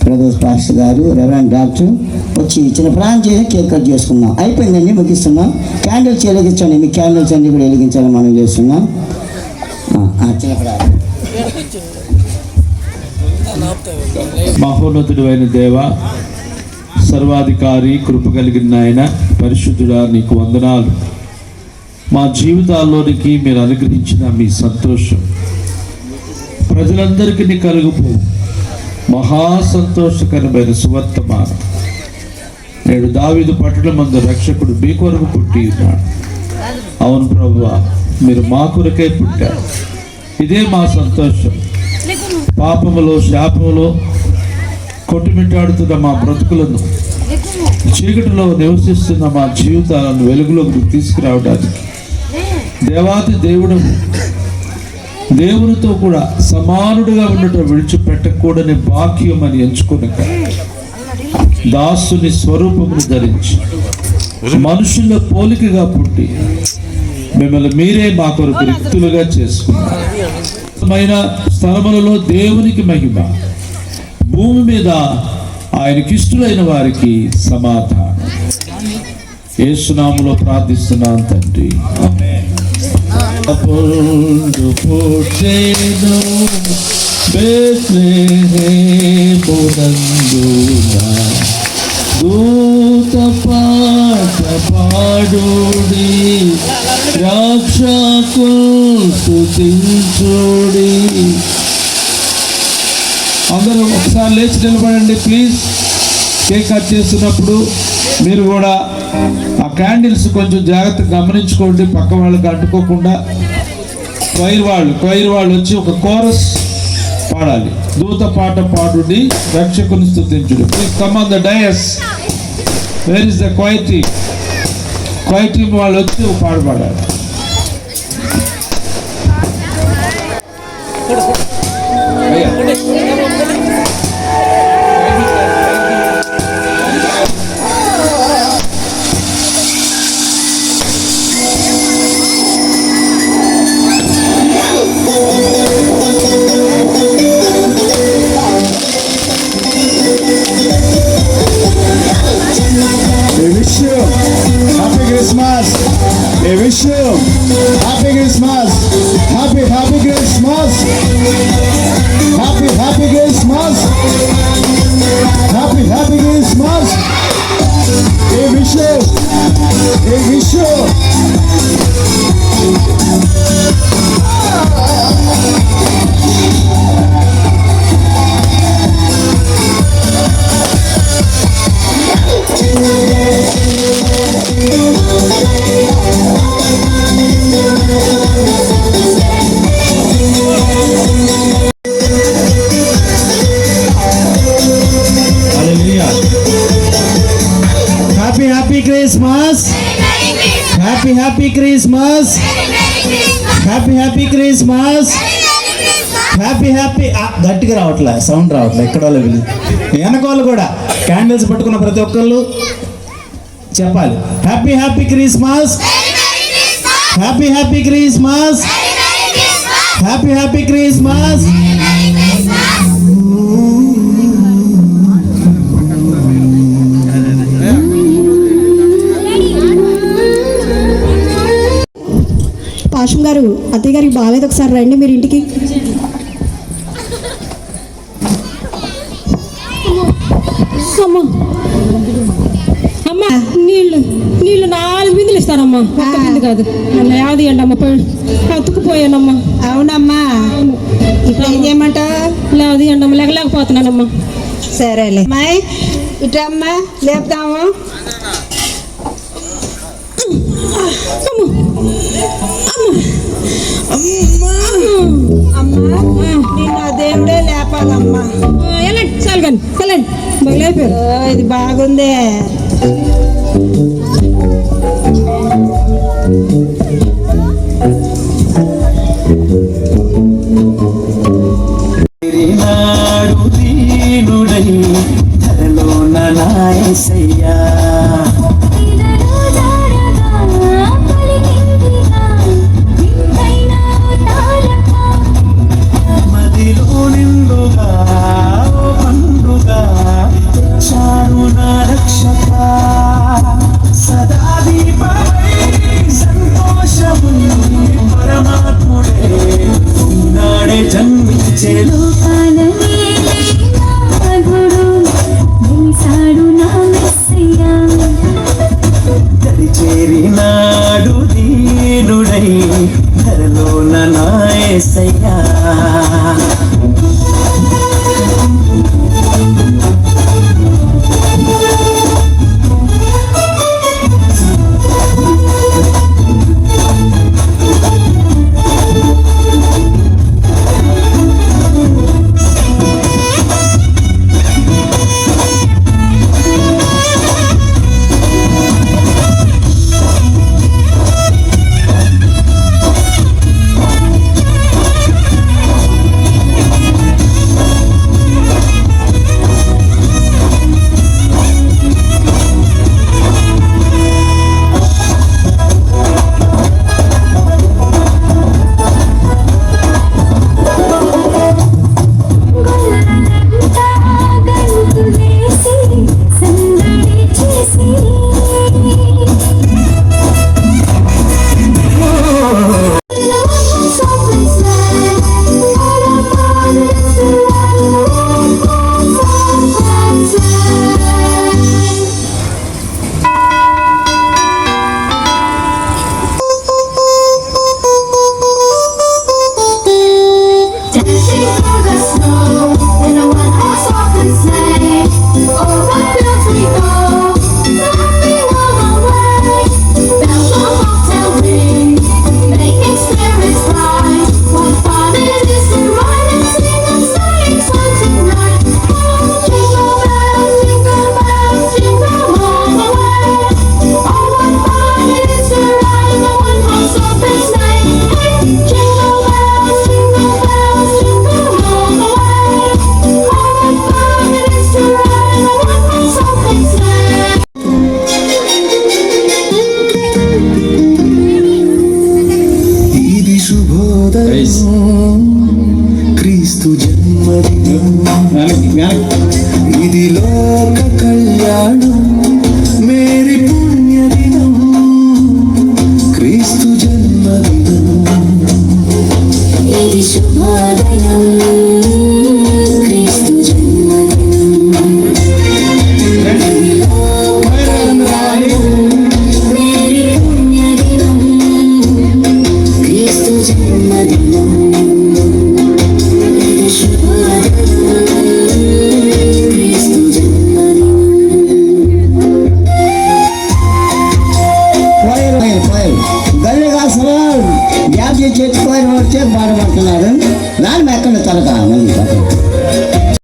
Pradesh pastor గారు, reverend doctor వచ్చి చిన్న ప్రాణం చేసి కేక్ కట్ చేసుకున్నాం. అయిపోయిందండి, ముగిస్తున్నాం. క్యాండిల్స్ వెలిగించండి, మీ క్యాండిల్స్ అన్ని కూడా వెలిగించాలని మనం చేస్తున్నాం. చిన్న ప్రాణం. మహోన్నతుడు అయిన దేవ, సర్వాధికారి, కృప కలిగిన ఆయన, పరిశుద్ధుడా, నీకు వందనాలు. మా జీవితాల్లోనికి మీరు అనుగ్రహించిన మీ సంతోషం ప్రజలందరికీ కలుగుపో మహా సంతోషకరమైన సువర్తమానం. నేడు దావీదు పట్టణమందు రక్షకుడు మీ కొరకు పుట్టి ఉన్నాడు. అవును ప్రభువా, మీరు మా కొరకే పుట్టారు. ఇదే మా సంతోషం. పాపములో, శాపములో కొట్టుమిట్టాడుతున్న మా బ్రతుకులను, చీకటిలో నివసిస్తున్న మా జీవితాలను వెలుగులోకి తీసుకురావడానికి దేవాతి దేవుడు దేవునితో కూడా సమానుడిగా ఉండటం విడిచిపెట్టకూడని భాగ్యం అని ఎంచుకునక దాసుని స్వరూపమును ధరించి మనుషుల పోలికగా పుట్టి మిమ్మల్ని మీరే మా కొరకు రిక్తులుగా చేసుకున్నారు. స్థలములలో దేవునికి మహిమ, భూమి మీద ఆయనకిష్టులైన వారికి సమాధానం. యేసునామములో ప్రార్థిస్తున్నాను తండ్రి. దూత పాట పాడుడి, రక్షకుల్ స్తుతించుడి. అందరూ ఒకసారి లేచి నిలబడండి ప్లీజ్. కేక్ కట్ చేస్తున్నప్పుడు మీరు కూడా ఆ క్యాండిల్స్ కొంచెం జాగ్రత్తగా గమనించుకోండి, పక్క వాళ్ళకి అంటుకోకుండా. క్వైర్ వాళ్ళు వచ్చి ఒక కోరస్ పాడాలి. దూత పాట పాడుడి, రక్షకుని స్తుతించుడి. Please come on the dais. Where is the choir team? Choir team వాళ్ళు వచ్చి ఒక పాట పాడాలి. I wish you happy Christmas, happy Christmas, happy Christmas, happy Christmas. I wish you. Happy Christmas, happy Christmas, happy Christmas, happy గట్టిగా రావట్లే, sound రావట్లే. ఎక్కడ వాళ్ళు వెనకాల కూడా క్యాండిల్స్ పట్టుకున్న ప్రతి ఒక్కళ్ళు చెప్పాలి. Happy Christmas, happy Christmas, happy Christmas. Pasham గారు, అత్తయ్య గారికి బాగాలేదు, ఒకసారి రండి మీరు ఇంటికి. అమ్మా నీళ్ళు 4 బిందులు ఇస్తానమ్మా, ఒక్క బిందు కాదు. యాది అండి అమ్మ, అతుక్కుపోయానమ్మా. అవునమ్మా, ఇప్పుడు ఏం చేయమంటావు? లేవది అండి అమ్మ, లేకపోతున్నానమ్మా. సరేలే అమ్మాయి, ఇటమ్మా లేపుతాము. అమ్మా నిన్న దేవుడే లేపాలమ్మా. వెళ్ళండి చాలు కానీ వెళ్ళండి, లేపారు. ఇది బాగుందే. నాడు చేలు చేరినాడు దీనుడై ధరలోన నా యేసయ్యా క్రీస్తు జన్మదినం ఇది లోక కళ్యాణం మేరీ పుణ్యదినం క్రీస్తు జన్మదినం ఇది శుభోదయం క్రీస్తు జన్మదినం మేరీ పుణ్యదినం క్రీస్తు జన్మదినం చేర్చుకోని వచ్చే బాధపడుతున్నారు దాని ఎక్కడ తలక మళ్ళీ